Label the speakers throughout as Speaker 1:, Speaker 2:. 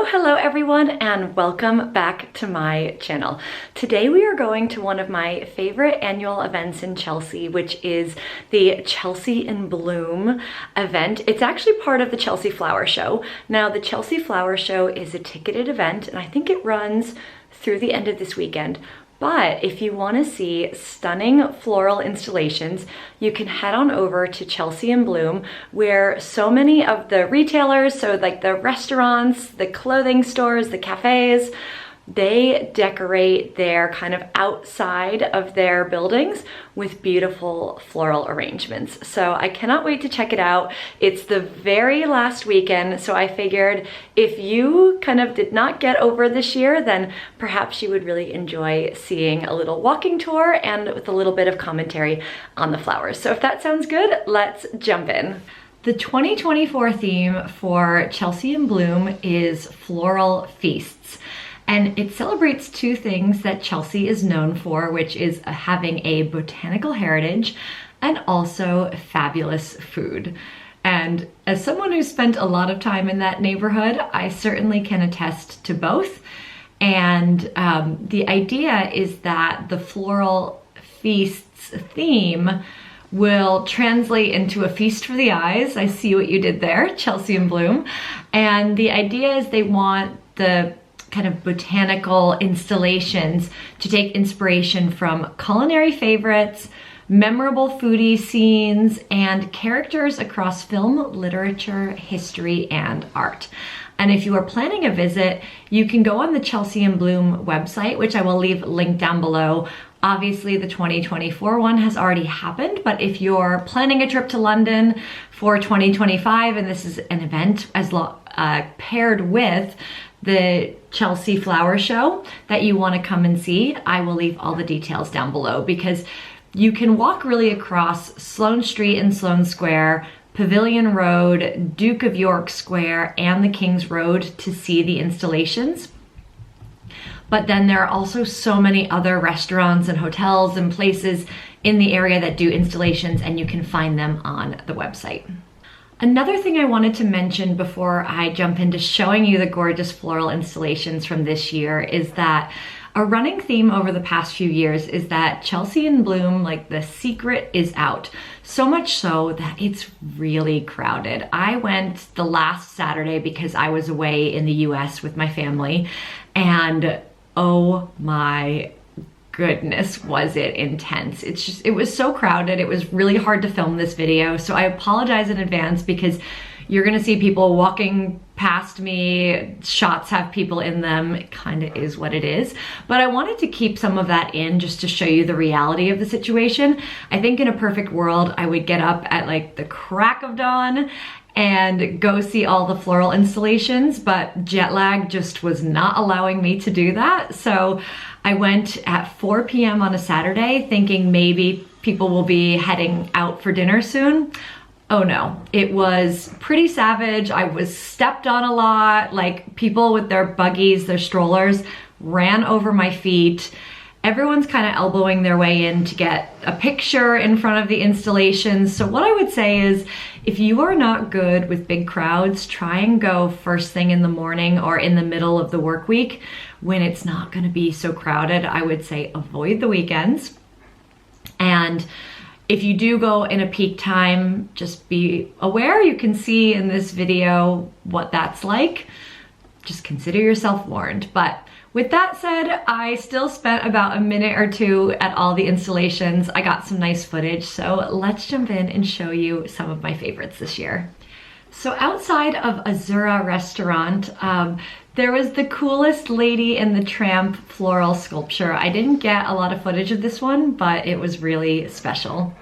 Speaker 1: Hello everyone, and welcome back to my channel. Today we are going to one of my favorite annual events in Chelsea, which is the Chelsea in Bloom event. It's actually part of the Chelsea Flower Show. Now, the Chelsea Flower Show is a ticketed event, and I think it runs through the end of this weekend. But if you want to see stunning floral installations, you can head on over to Chelsea in Bloom, where so many of the retailers, so like the restaurants, the clothing stores, the cafes, they decorate their kind of outside of their buildings with beautiful floral arrangements. So I cannot wait to check it out. It's the very last weekend, so I figured if you kind of did not get over this year, then perhaps you would really enjoy seeing a little walking tour and with a little bit of commentary on the flowers. So if that sounds good, let's jump in. The 2024 theme for Chelsea in Bloom is Floral Feasts. And it celebrates two things that Chelsea is known for, which is having a botanical heritage and also fabulous food. And as someone who's spent a lot of time in that neighborhood, I certainly can attest to both. And the idea is that the Floral Feasts theme will translate into a feast for the eyes. I see what you did there, Chelsea in Bloom. And the idea is they want the kind of botanical installations to take inspiration from culinary favorites, memorable foodie scenes, and characters across film, literature, history, and art. And if you are planning a visit, you can go on the Chelsea in Bloom website, which I will leave linked down below. Obviously, the 2024 one has already happened, but if you're planning a trip to London for 2025, and this is an event paired with the Chelsea Flower Show that you want to come and see, I will leave all the details down below, because you can walk really across Sloane Street and Sloane Square, Pavilion Road, Duke of York Square, and the King's Road to see the installations. But then there are also so many other restaurants and hotels and places in the area that do installations, and you can find them on the website. Another thing I wanted to mention before I jump into showing you the gorgeous floral installations from this year is that a running theme over the past few years is that Chelsea in Bloom, like, the secret is out. So much so that it's really crowded. I went the last Saturday because I was away in the US with my family, and oh my goodness, was it intense. It was so crowded. It was really hard to film this video. So I apologize in advance, because you're gonna see people walking past me, shots have people in them. It kind of is what it is. But I wanted to keep some of that in just to show you the reality of the situation. I think in a perfect world, I would get up at like the crack of dawn and go see all the floral installations, but jet lag just was not allowing me to do that. So I went at 4 p.m. on a Saturday thinking maybe people will be heading out for dinner soon. Oh no, it was pretty savage. I was stepped on a lot, like people with their buggies, their strollers, ran over my feet. Everyone's kind of elbowing their way in to get a picture in front of the installations. So what I would say is, if you are not good with big crowds, try and go first thing in the morning or in the middle of the work week when it's not going to be so crowded. I would say avoid the weekends. And if you do go in a peak time, just be aware. You can see in this video what that's like. Just consider yourself warned. But with that said, I still spent about a minute or two at all the installations. I got some nice footage, so let's jump in and show you some of my favorites this year. So outside of Azura restaurant, there was the coolest Lady and the Tramp floral sculpture. I didn't get a lot of footage of this one, but it was really special.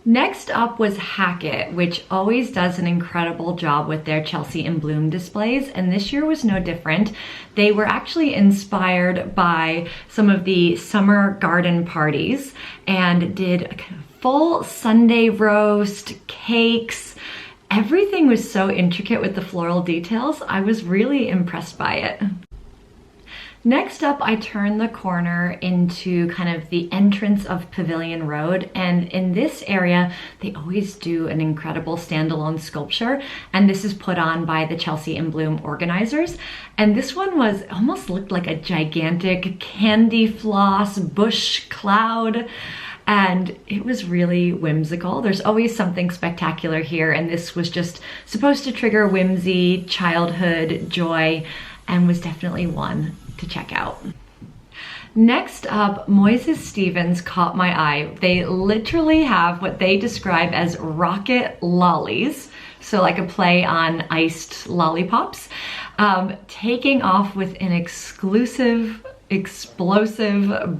Speaker 1: Next up was Hackett, which always does an incredible job with their Chelsea in Bloom displays, and this year was no different. They were actually inspired by some of the summer garden parties and did a kind of full Sunday roast, cakes. Everything was so intricate with the floral details. I was really impressed by it. Next up, I turned the corner into kind of the entrance of Pavilion Road, and in this area, they always do an incredible standalone sculpture, and this is put on by the Chelsea in Bloom organizers. And this one almost looked like a gigantic candy floss bush cloud, and it was really whimsical. There's always something spectacular here, and this was just supposed to trigger whimsy, childhood, joy, and was definitely one to check out. Next up, Moises Stevens caught my eye. They literally have what they describe as rocket lollies, so like a play on iced lollipops, taking off with an explosive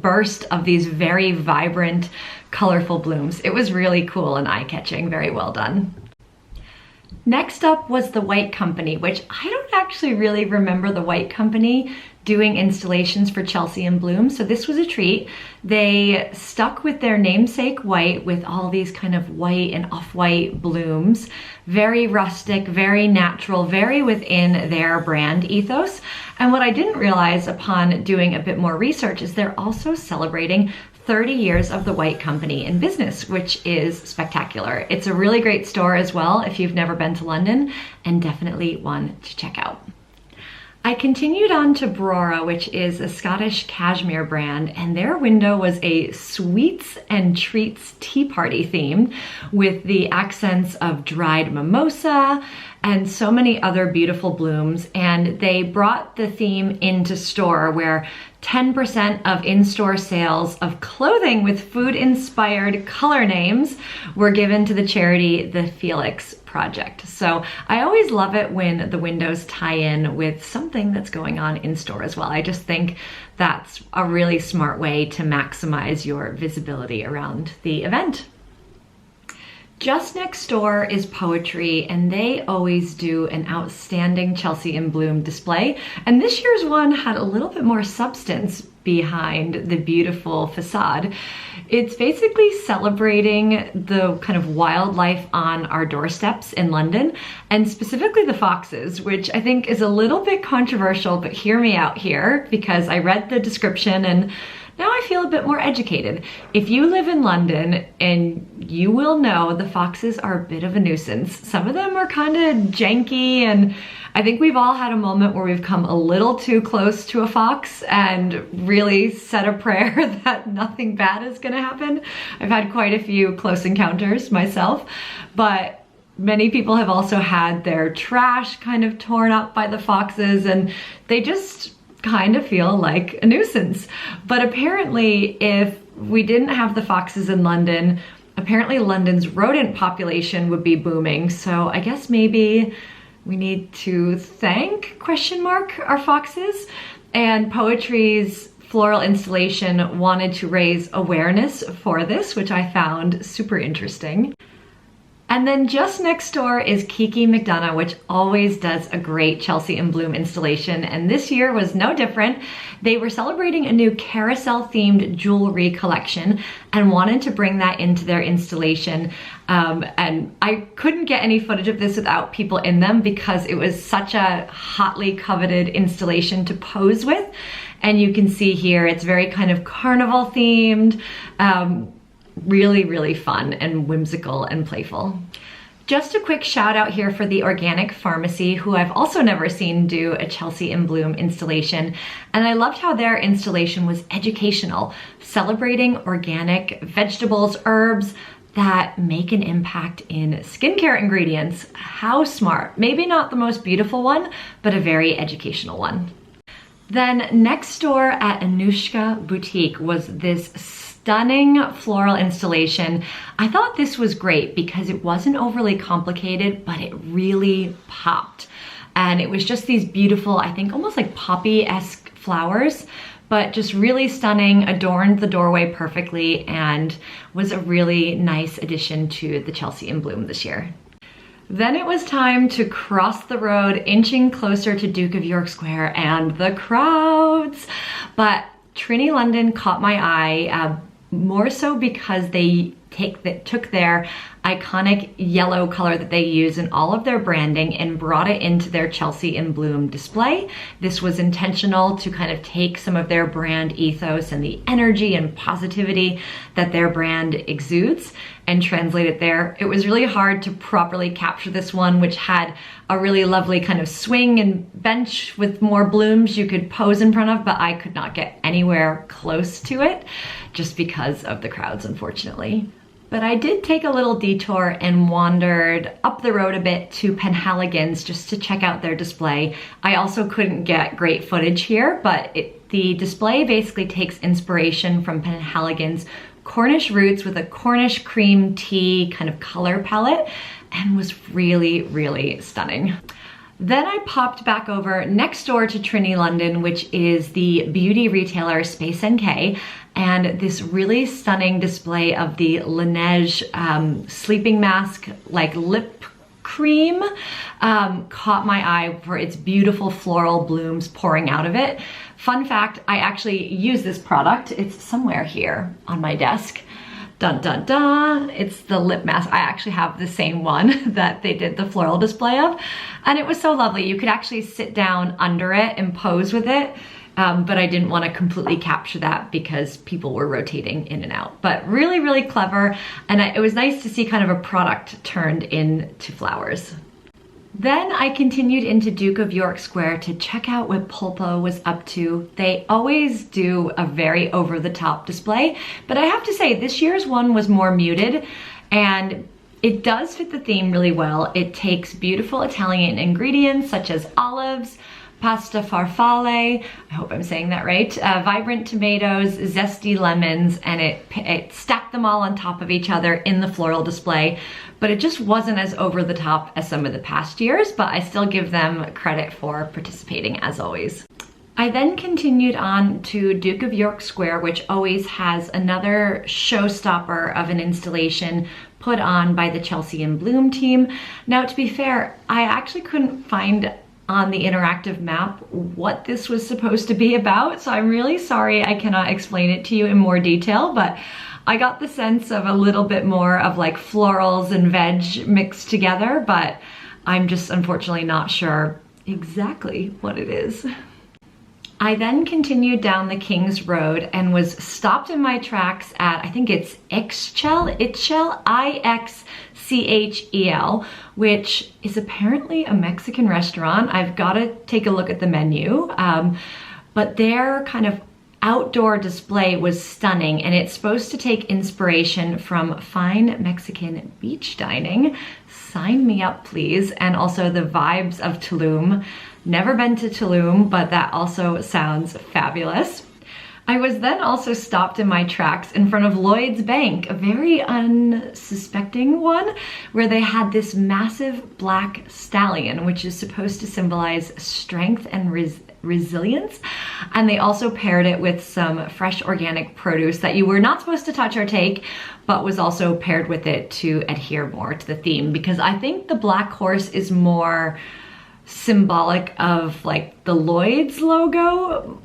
Speaker 1: burst of these very vibrant, colorful blooms. It was really cool and eye-catching, very well done. Next up was the White Company, which I don't actually really remember the White Company doing installations for Chelsea in Bloom, so this was a treat. They stuck with their namesake white with all these kind of white and off-white blooms. Very rustic, very natural, very within their brand ethos. And what I didn't realize upon doing a bit more research is they're also celebrating 30 years of the White Company in business, which is spectacular. It's a really great store as well if you've never been to London, and definitely one to check out. I continued on to Brora, which is a Scottish cashmere brand, and their window was a sweets and treats tea party theme with the accents of dried mimosa and so many other beautiful blooms. And they brought the theme into store where 10% of in-store sales of clothing with food-inspired color names were given to the charity, the Felix Project. So I always love it when the windows tie in with something that's going on in store as well. I just think that's a really smart way to maximize your visibility around the event. Just next door is Poetry, and they always do an outstanding Chelsea in Bloom display. And this year's one had a little bit more substance behind the beautiful facade. It's basically celebrating the kind of wildlife on our doorsteps in London, and specifically the foxes, which I think is a little bit controversial, but hear me out here because I read the description and now I feel a bit more educated. If you live in London, and you will know the foxes are a bit of a nuisance. Some of them are kind of janky, and I think we've all had a moment where we've come a little too close to a fox and really said a prayer that nothing bad is gonna happen. I've had quite a few close encounters myself, but many people have also had their trash kind of torn up by the foxes, and they just kind of feel like a nuisance. But apparently if we didn't have the foxes in London, apparently London's rodent population would be booming. So I guess maybe we need to thank our foxes. And Poetry's floral installation wanted to raise awareness for this, which I found super interesting. And then just next door is Kiki McDonough, which always does a great Chelsea in Bloom installation, and this year was no different. They were celebrating a new carousel-themed jewelry collection and wanted to bring that into their installation. And I couldn't get any footage of this without people in them because it was such a hotly coveted installation to pose with. And you can see here, it's very kind of carnival themed. Really, really fun and whimsical and playful. Just a quick shout out here for the Organic Pharmacy, who I've also never seen do a Chelsea in Bloom installation. And I loved how their installation was educational, celebrating organic vegetables, herbs that make an impact in skincare ingredients. How smart. Maybe not the most beautiful one, but a very educational one. Then next door at Anushka Boutique was this stunning floral installation. I thought this was great because it wasn't overly complicated, but it really popped. And it was just these beautiful, I think almost like poppy-esque flowers, but just really stunning, adorned the doorway perfectly, and was a really nice addition to the Chelsea in Bloom this year. Then it was time to cross the road, inching closer to Duke of York Square and the crowds. But Trinny London caught my eye, more so because they took their iconic yellow color that they use in all of their branding and brought it into their Chelsea in Bloom display. This was intentional to kind of take some of their brand ethos and the energy and positivity that their brand exudes and translate it there. It was really hard to properly capture this one, which had a really lovely kind of swing and bench with more blooms you could pose in front of, but I could not get anywhere close to it just because of the crowds, unfortunately. But I did take a little detour and wandered up the road a bit to Penhaligon's just to check out their display. I also couldn't get great footage here, but the display basically takes inspiration from Penhaligon's Cornish roots with a Cornish cream tea kind of color palette and was really, really stunning. Then I popped back over next door to Trinity London, which is the beauty retailer Space NK, and this really stunning display of the Laneige sleeping mask, like lip cream, caught my eye for its beautiful floral blooms pouring out of it. Fun fact, I actually use this product. It's somewhere here on my desk. Dun dun dun, it's the lip mask. I actually have the same one that they did the floral display of, and it was so lovely. You could actually sit down under it and pose with it, but I didn't want to completely capture that because people were rotating in and out. But really, really clever, and it was nice to see kind of a product turned into flowers. Then I continued into Duke of York Square to check out what Pulpo was up to. They always do a very over-the-top display, but I have to say this year's one was more muted, and it does fit the theme really well. It takes beautiful Italian ingredients such as olives, pasta farfalle, I hope I'm saying that right, vibrant tomatoes, zesty lemons, and it stacked them all on top of each other in the floral display. But it just wasn't as over the top as some of the past years, but I still give them credit for participating as always. I then continued on to Duke of York Square, which always has another showstopper of an installation put on by the Chelsea in Bloom team. Now, to be fair, I actually couldn't find on the interactive map what this was supposed to be about, so I'm really sorry I cannot explain it to you in more detail, but I got the sense of a little bit more of like florals and veg mixed together, but I'm just unfortunately not sure exactly what it is. I then continued down the King's Road and was stopped in my tracks at, I think it's Ixchel, I-X-C-H-E-L, which is apparently a Mexican restaurant. I've got to take a look at the menu, but their kind of outdoor display was stunning, and it's supposed to take inspiration from fine Mexican beach dining. Sign me up, please. And also the vibes of Tulum. Never been to Tulum, but that also sounds fabulous. I was then also stopped in my tracks in front of Lloyd's Bank, a very unsuspecting one, where they had this massive black stallion, which is supposed to symbolize strength and resilience. And they also paired it with some fresh organic produce that you were not supposed to touch or take, but was also paired with it to adhere more to the theme, because I think the black horse is more symbolic of like the Lloyd's logo,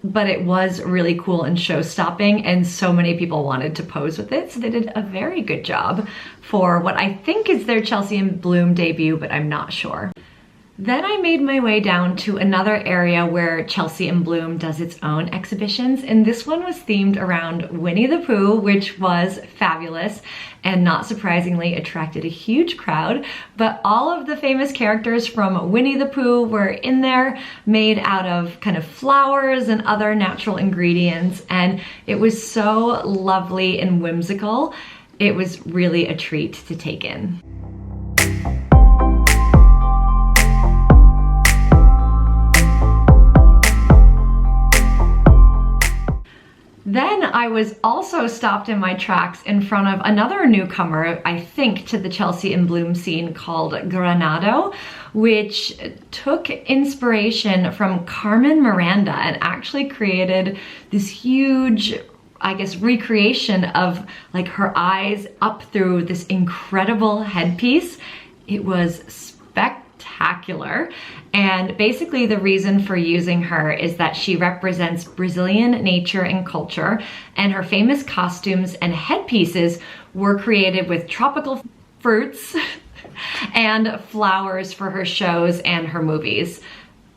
Speaker 1: but it was really cool and show-stopping, and so many people wanted to pose with it, so they did a very good job for what I think is their Chelsea in Bloom debut, but I'm not sure. Then I made my way down to another area where Chelsea in Bloom does its own exhibitions, and this one was themed around Winnie the Pooh, which was fabulous and not surprisingly attracted a huge crowd. But all of the famous characters from Winnie the Pooh were in there, made out of kind of flowers and other natural ingredients, and it was so lovely and whimsical. It was really a treat to take in. Then I was also stopped in my tracks in front of another newcomer, I think, to the Chelsea in Bloom scene called Granado, which took inspiration from Carmen Miranda and actually created this huge, I guess, recreation of like her eyes up through this incredible headpiece. It was spectacular. spectacular. And basically the reason for using her is that she represents Brazilian nature and culture, and her famous costumes and headpieces were created with tropical fruits and flowers for her shows and her movies.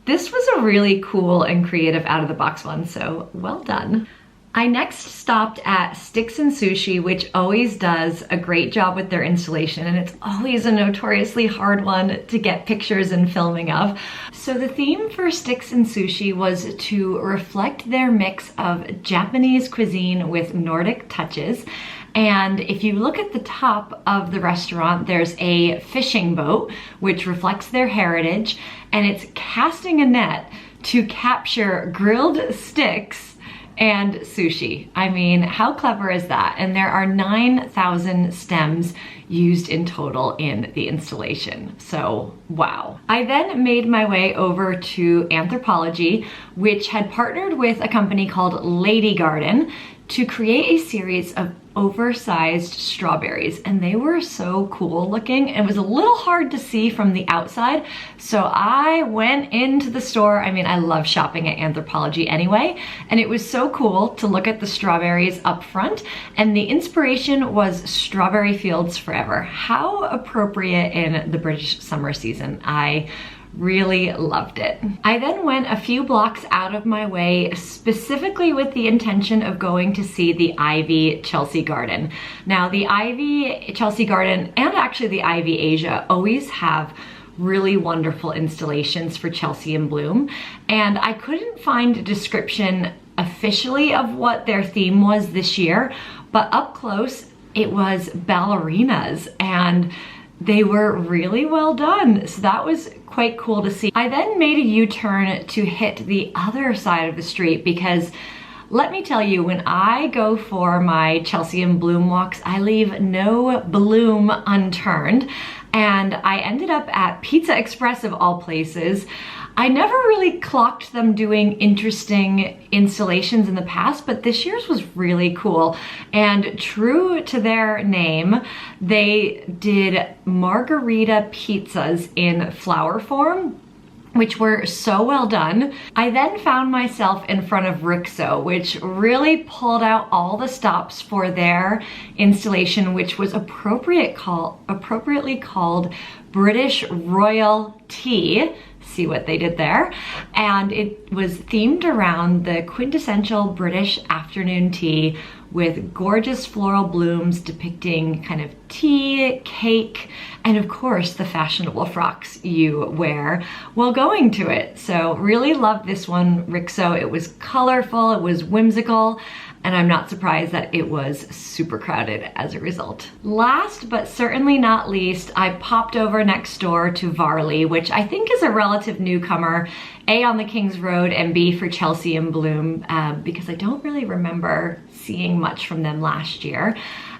Speaker 1: This was a really cool and creative out of the box one, so well done. I next stopped at Sticks and Sushi, which always does a great job with their installation, and it's always a notoriously hard one to get pictures and filming of. So the theme for Sticks and Sushi was to reflect their mix of Japanese cuisine with Nordic touches. And if you look at the top of the restaurant, there's a fishing boat, which reflects their heritage, and it's casting a net to capture grilled sticks and sushi. I mean, how clever is that? And there are 9,000 stems used in total in the installation. So, wow. I then made my way over to Anthropologie, which had partnered with a company called Lady Garden to create a series of oversized strawberries, and they were so cool looking. It was a little hard to see from the outside, so I went into the store. I mean, I love shopping at Anthropologie anyway, and it was so cool to look at the strawberries up front, and the inspiration was strawberry fields forever. How appropriate in the British summer season. I really loved it. I then went a few blocks out of my way specifically with the intention of going to see the Ivy Chelsea Garden. Now the Ivy Chelsea Garden and actually the Ivy Asia always have really wonderful installations for Chelsea in Bloom, and I couldn't find a description officially of what their theme was this year, but up close it was ballerinas, and they were really well done. So that was quite cool to see. I then made a U-turn to hit the other side of the street because let me tell you, when I go for my Chelsea in Bloom walks, I leave no bloom unturned. And I ended up at Pizza Express of all places. I never really clocked them doing interesting installations in the past, but this year's was really cool. And true to their name, they did margarita pizzas in flower form, which were so well done. I then found myself in front of Rixo, which really pulled out all the stops for their installation, which was appropriately called British Royal Tea. See what they did there. And it was themed around the quintessential British afternoon tea with gorgeous floral blooms depicting kind of tea, cake, and of course the fashionable frocks you wear while going to it. So really loved this one, Rixo. It was colorful, it was whimsical, and I'm not surprised that it was super crowded as a result. Last but certainly not least, I popped over next door to Varley, which I think is a relative newcomer, A, on the King's Road, and B, for Chelsea in Bloom, because I don't really remember seeing much from them last year.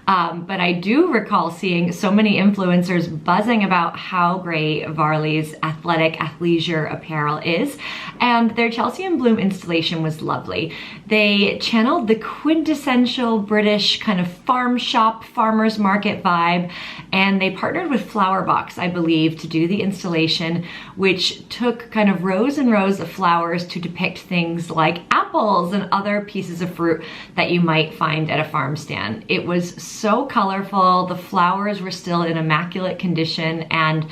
Speaker 1: But I do recall seeing so many influencers buzzing about how great Varley's athletic athleisure apparel is, and their Chelsea in Bloom installation was lovely. They channeled the quintessential British kind of farm shop, farmer's market vibe, and they partnered with Flower Box, I believe, to do the installation, which took kind of rows and rows of flowers to depict things like apples and other pieces of fruit that you might find at a farm stand. It was so colorful, the flowers were still in immaculate condition, and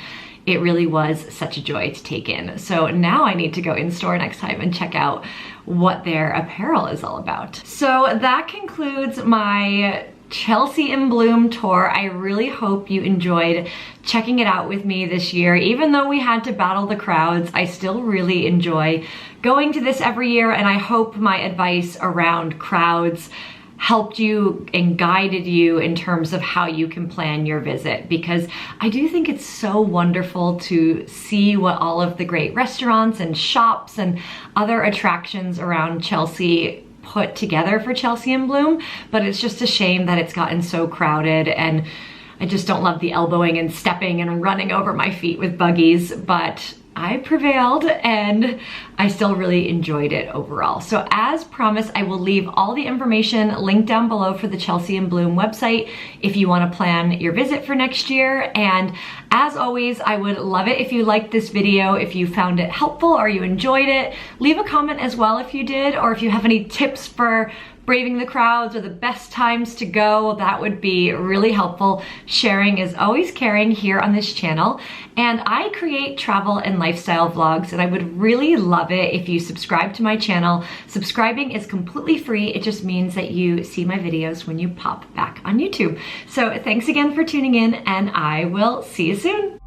Speaker 1: it really was such a joy to take in. So now I need to go in store next time and check out what their apparel is all about. So that concludes my Chelsea in Bloom tour. I really hope you enjoyed checking it out with me this year. Even though we had to battle the crowds, I still really enjoy going to this every year, and I hope my advice around crowds helped you and guided you in terms of how you can plan your visit, because I do think it's so wonderful to see what all of the great restaurants and shops and other attractions around Chelsea put together for Chelsea in Bloom, but it's just a shame that it's gotten so crowded, and I just don't love the elbowing and stepping and running over my feet with buggies. But I prevailed and I still really enjoyed it overall. So as promised, I will leave all the information linked down below for the Chelsea and Bloom website if you want to plan your visit for next year. And as always, I would love it if you liked this video, if you found it helpful or you enjoyed it. Leave a comment as well if you did, or if you have any tips for braving the crowds or the best times to go, that would be really helpful. Sharing is always caring here on this channel. And I create travel and lifestyle vlogs, and I would really love it if you subscribe to my channel. Subscribing is completely free. It just means that you see my videos when you pop back on YouTube. So thanks again for tuning in, and I will see you soon.